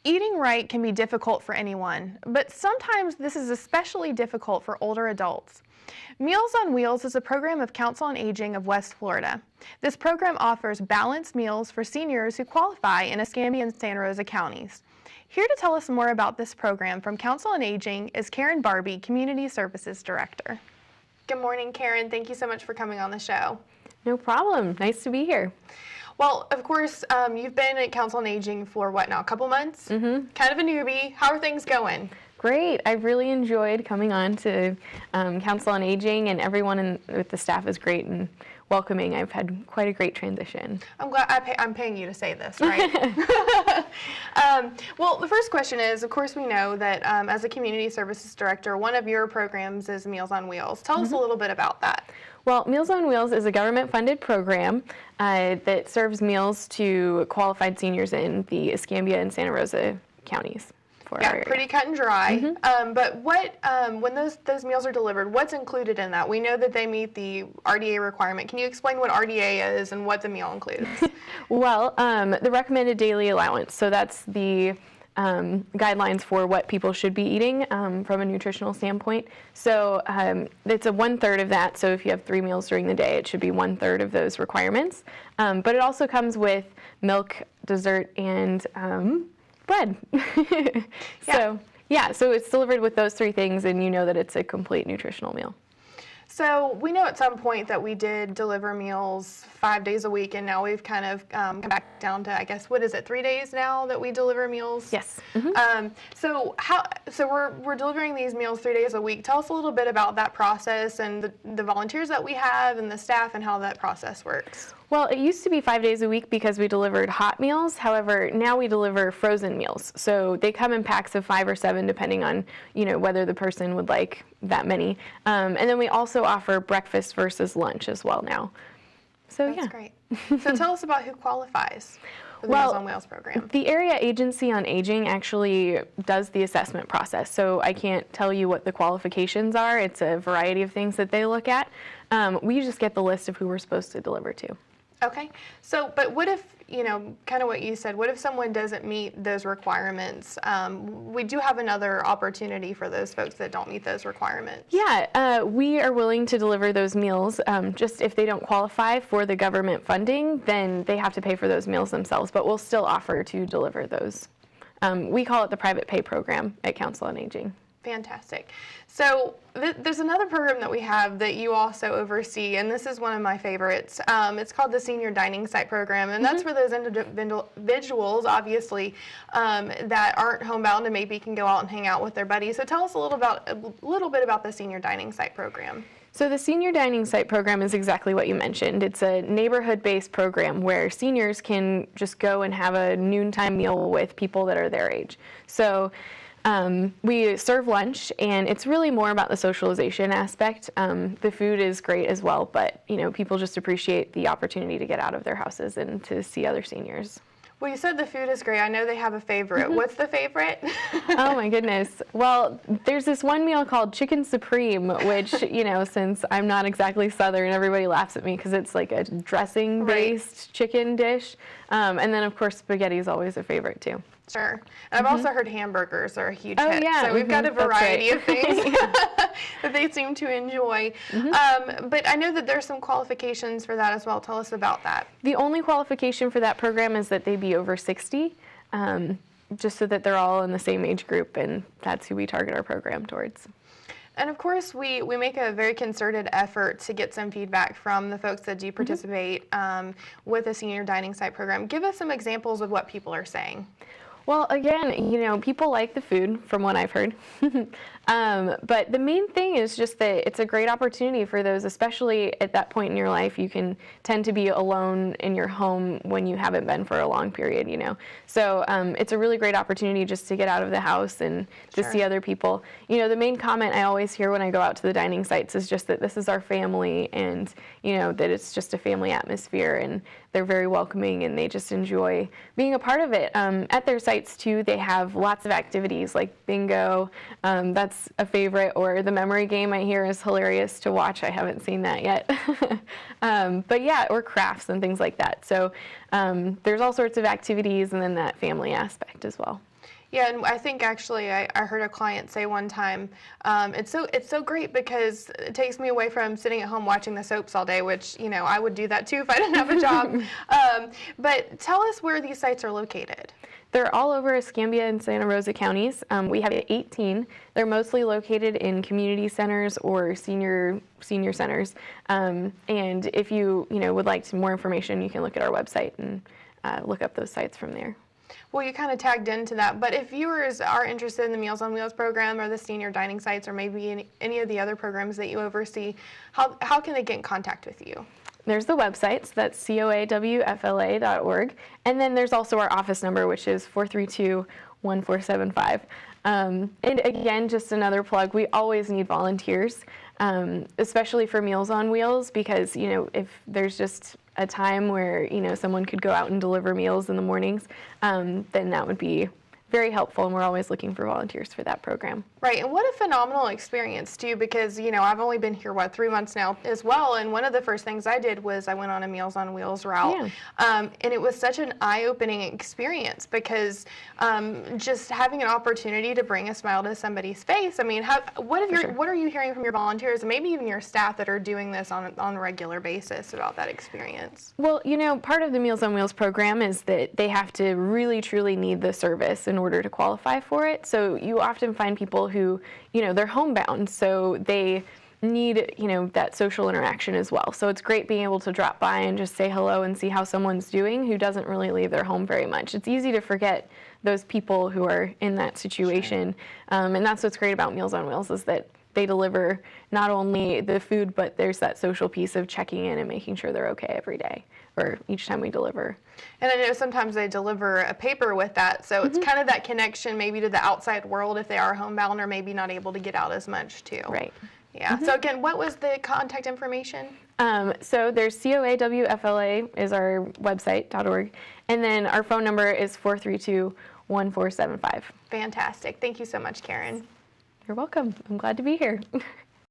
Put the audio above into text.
Eating right can be difficult for anyone, but sometimes this is especially difficult for older adults. Meals on Wheels is a program of Council on Aging of West Florida. This program offers balanced meals for seniors who qualify in Escambia and Santa Rosa counties. Here to tell us more about this program from Council on Aging is Karen Barbee, Community Services Director. Good morning, Karen. Thank you so much for coming on the show. No problem. Nice to be here. Well, of course, you've been at Council on Aging for what now, a couple months? Mm-hmm. Kind of a newbie. How are things going? Great. I've really enjoyed coming on to Council on Aging, and everyone with the staff is great and welcoming. I've had quite a great transition. I'm glad I'm paying you to say this, right? Well, the first question is, of course, we know that as a Community Services Director, one of your programs is Meals on Wheels. Tell us a little bit about that. Well, Meals on Wheels is a government-funded program that serves meals to qualified seniors in the Escambia and Santa Rosa counties. Yeah, pretty cut and dry. Mm-hmm. But what, when those meals are delivered, what's included in that? We know that they meet the RDA requirement. Can you explain what RDA is and what the meal includes? Well, the recommended daily allowance. So that's the guidelines for what people should be eating from a nutritional standpoint. So it's a 1/3 of that. So if you have 3 meals during the day, it should be 1/3 of those requirements. But it also comes with milk, dessert, and bread. So it's delivered with those 3 things, and you know that it's a complete nutritional meal. So we know at some point that we did deliver meals 5 days a week, and now we've kind of come back down to, I guess, what is it, 3 days now that we deliver meals? Yes. Mm-hmm. So we're delivering these meals 3 days a week. Tell us a little bit about that process and the volunteers that we have and the staff and how that process works. Well, it used to be 5 days a week because we delivered hot meals. However, now we deliver frozen meals. So they come in packs of 5 or 7, depending on, whether the person would like that many. And then we also offer breakfast versus lunch as well now. So That's great. So tell us about who qualifies for the Meals on Wheels program. The Area Agency on Aging actually does the assessment process. So I can't tell you what the qualifications are. It's a variety of things that they look at. We just get the list of who we're supposed to deliver to. Okay. So, but what if, kind of what you said, what if someone doesn't meet those requirements? We do have another opportunity for those folks that don't meet those requirements. Yeah, we are willing to deliver those meals. Just if they don't qualify for the government funding, then they have to pay for those meals themselves, but we'll still offer to deliver those. We call it the private pay program at Council on Aging. Fantastic. So there's another program that we have that you also oversee, and this is one of my favorites. It's called the Senior Dining Site Program, and that's for those individuals, obviously, that aren't homebound and maybe can go out and hang out with their buddies. So tell us a little bit about the Senior Dining Site Program. So the Senior Dining Site Program is exactly what you mentioned. It's a neighborhood-based program where seniors can just go and have a noontime meal with people that are their age. So we serve lunch, and it's really more about the socialization aspect. The food is great as well, but people just appreciate the opportunity to get out of their houses and to see other seniors. Well, you said the food is great. I know they have a favorite. What's the favorite? Oh my goodness. Well, there's this one meal called Chicken Supreme, which, since I'm not exactly Southern, everybody laughs at me because it's like a dressing-based chicken dish. And then, of course, spaghetti is always a favorite, too. Sure. And I've also heard hamburgers are a huge hit. Yeah. So we've got a variety of things that they seem to enjoy. But I know that there's some qualifications for that as well. Tell us about that. The only qualification for that program is that they be over 60, just so that they're all in the same age group, and that's who we target our program towards. And of course, we make a very concerted effort to get some feedback from the folks that do participate with the Senior Dining Site Program. Give us some examples of what people are saying. Well, again, people like the food, from what I've heard. But the main thing is just that it's a great opportunity for those, especially at that point in your life. You can tend to be alone in your home when you haven't been for a long period, So it's a really great opportunity just to get out of the house and to see other people. The main comment I always hear when I go out to the dining sites is just that this is our family, and, that it's just a family atmosphere, and they're very welcoming, and they just enjoy being a part of it. At their site, sites too, they have lots of activities like bingo, that's a favorite, or the memory game I hear is hilarious to watch. I haven't seen that yet. But yeah, or crafts and things like that. So there's all sorts of activities, and then that family aspect as well. Yeah, and I think actually I heard a client say one time, it's so great because it takes me away from sitting at home watching the soaps all day, which, you know, I would do that too if I didn't have a job. But tell us where these sites are located. They're all over Escambia and Santa Rosa counties. We have 18. They're mostly located in community centers or senior centers. And if you would like some more information, you can look at our website and look up those sites from there. Well, you kind of tagged into that, but if viewers are interested in the Meals on Wheels program or the senior dining sites or maybe any of the other programs that you oversee, how can they get in contact with you? There's the website, so that's coawfla.org, and then there's also our office number, which is 432-1475. And again, just another plug, we always need volunteers, especially for Meals on Wheels, because, you know, if there's just a time where, you know, someone could go out and deliver meals in the mornings, then that would be very helpful, and we're always looking for volunteers for that program. Right, and what a phenomenal experience too, because, you know, I've only been here, 3 months now as well, and one of the first things I did was I went on a Meals on Wheels route, and it was such an eye-opening experience because just having an opportunity to bring a smile to somebody's face. I mean, what are you hearing from your volunteers and maybe even your staff that are doing this on a regular basis about that experience? Well, you know, part of the Meals on Wheels program is that they have to really, truly need the service in order to qualify for it. So you often find people who, you know, they're homebound, so they need, you know, that social interaction as well. So it's great being able to drop by and just say hello and see how someone's doing who doesn't really leave their home very much. It's easy to forget those people who are in that situation. Sure. And that's what's great about Meals on Wheels is that they deliver not only the food, but there's that social piece of checking in and making sure they're okay every day or each time we deliver. And I know sometimes they deliver a paper with that, so it's kind of that connection maybe to the outside world if they are homebound or maybe not able to get out as much too. Right. Yeah. So again, what was the contact information? So there's coawfla is our website.org, and then our phone number is 432-1475. Fantastic. Thank you so much, Karen. You're welcome. I'm glad to be here.